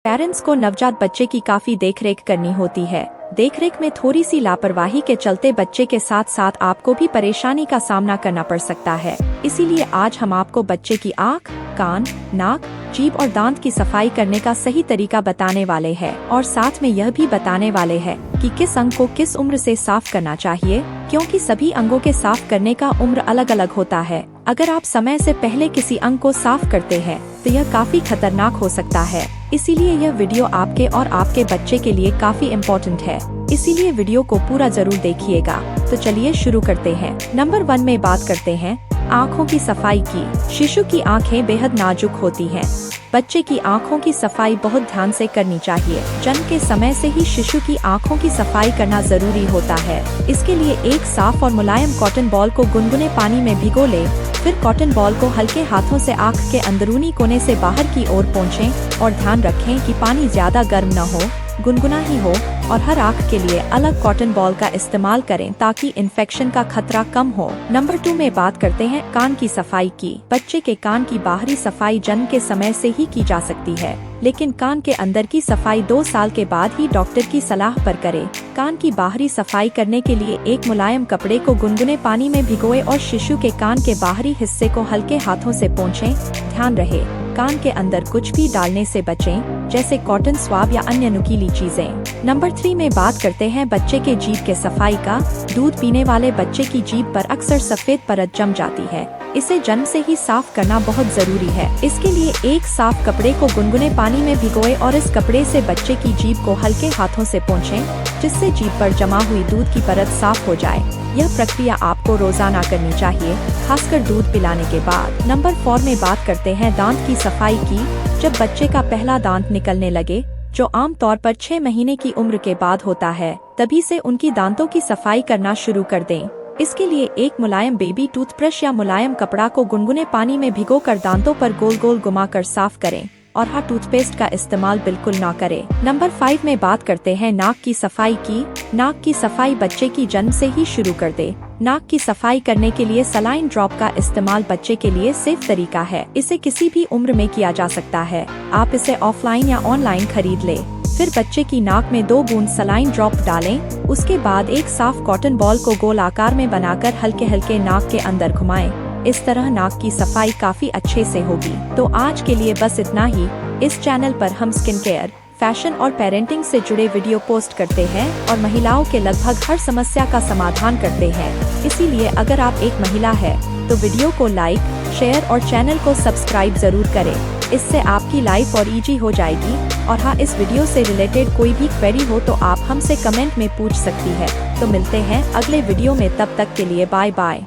Parents को नवजात बच्चे की काफी देखरेख करनी होती है। देखरेख में थोड़ी सी लापरवाही के चलते बच्चे के साथ साथ आपको भी परेशानी का सामना करना पड़ सकता है। इसीलिए आज हम आपको बच्चे की आँख, कान, नाक, जीभ और दांत की सफाई करने का सही तरीका बताने वाले हैं और साथ में यह भी बताने वाले हैं कि किस अंग को किस उम्र से साफ करना चाहिए, क्योंकि सभी अंगों के साफ करने का उम्र अलग अलग होता है। अगर आप समय से पहले किसी अंग को साफ करते हैं तो यह काफी खतरनाक हो सकता है। इसीलिए यह वीडियो आपके और आपके बच्चे के लिए काफी इम्पोर्टेंट है। इसीलिए वीडियो को पूरा जरूर देखिएगा। तो चलिए शुरू करते हैं। नंबर 1 में बात करते हैं आँखों की सफाई की। शिशु की आँखें बेहद नाजुक होती हैं। बच्चे की आँखों की सफाई बहुत ध्यान से करनी चाहिए। जन्म के समय से ही शिशु की आँखों की सफाई करना जरूरी होता है। इसके लिए एक साफ और मुलायम कॉटन बॉल को गुनगुने पानी में भिगो ले। फिर कॉटन बॉल को हल्के हाथों से आँख के अंदरूनी कोने से बाहर की ओर पोंछें और ध्यान रखें कि पानी ज्यादा गर्म न हो, गुनगुना ही हो और हर आँख के लिए अलग कॉटन बॉल का इस्तेमाल करें ताकि इन्फेक्शन का खतरा कम हो। नंबर 2 में बात करते हैं कान की सफाई की। बच्चे के कान की बाहरी सफाई जन्म के समय से ही की जा सकती है, लेकिन कान के अंदर की सफाई 2 साल के बाद ही डॉक्टर की सलाह पर करें। कान की बाहरी सफाई करने के लिए एक मुलायम कपड़े को गुनगुने पानी में भिगोए और शिशु के कान के बाहरी हिस्से को हल्के हाथों से पोंछें। ध्यान रहे कान के अंदर कुछ भी डालने से बचें, जैसे कॉटन स्वाब या अन्य नुकीली चीजें। नंबर 3 में बात करते हैं बच्चे के जीभ के सफाई का। दूध पीने वाले बच्चे की जीभ पर अक्सर सफेद परत जम जाती है। इसे जन्म से ही साफ करना बहुत जरूरी है। इसके लिए एक साफ कपड़े को गुनगुने पानी में भिगोए और इस कपड़े से बच्चे की जीभ को हल्के हाथों से पोंछें, जिससे जीभ पर जमा हुई दूध की परत साफ हो जाए। यह प्रक्रिया आपको रोजाना करनी चाहिए, खासकर दूध पिलाने के बाद। नंबर 4 में बात करते हैं दांत की सफाई की। जब बच्चे का पहला दांत निकलने लगे, जो आमतौर पर 6 महीने की उम्र के बाद होता है, तभी से उनकी दांतों की सफाई करना शुरू कर दें। इसके लिए एक मुलायम बेबी टूथब्रश या मुलायम कपड़ा को गुनगुने पानी में भिगोकर दांतों पर गोल गोल घुमाकर साफ करें और हाँ, टूथपेस्ट का इस्तेमाल बिल्कुल ना करें। नंबर 5 में बात करते हैं नाक की सफाई की। नाक की सफाई बच्चे की जन्म से ही शुरू कर दे। नाक की सफाई करने के लिए सलाइन ड्रॉप का इस्तेमाल बच्चे के लिए सेफ तरीका है। इसे किसी भी उम्र में किया जा सकता है। आप इसे ऑफलाइन या ऑनलाइन खरीद ले। फिर बच्चे की नाक में 2 बूंद सलाइन ड्रॉप डालें। उसके बाद एक साफ कॉटन बॉल को गोल आकार में बनाकर हल्के हल्के नाक के अंदर घुमाएं। इस तरह नाक की सफाई काफी अच्छे से होगी। तो आज के लिए बस इतना ही। इस चैनल पर हम स्किन केयर, फैशन और पेरेंटिंग से जुड़े वीडियो पोस्ट करते हैं और महिलाओं के लगभग हर समस्या का समाधान करते हैं। इसीलिए अगर आप एक महिला है तो वीडियो को लाइक, शेयर और चैनल को सब्सक्राइब जरूर करें। इससे आपकी लाइफ और इजी हो जाएगी। और हाँ, इस वीडियो से रिलेटेड कोई भी क्वेरी हो तो आप हमसे कमेंट में पूछ सकती है। तो मिलते हैं अगले वीडियो में, तब तक के लिए बाय बाय।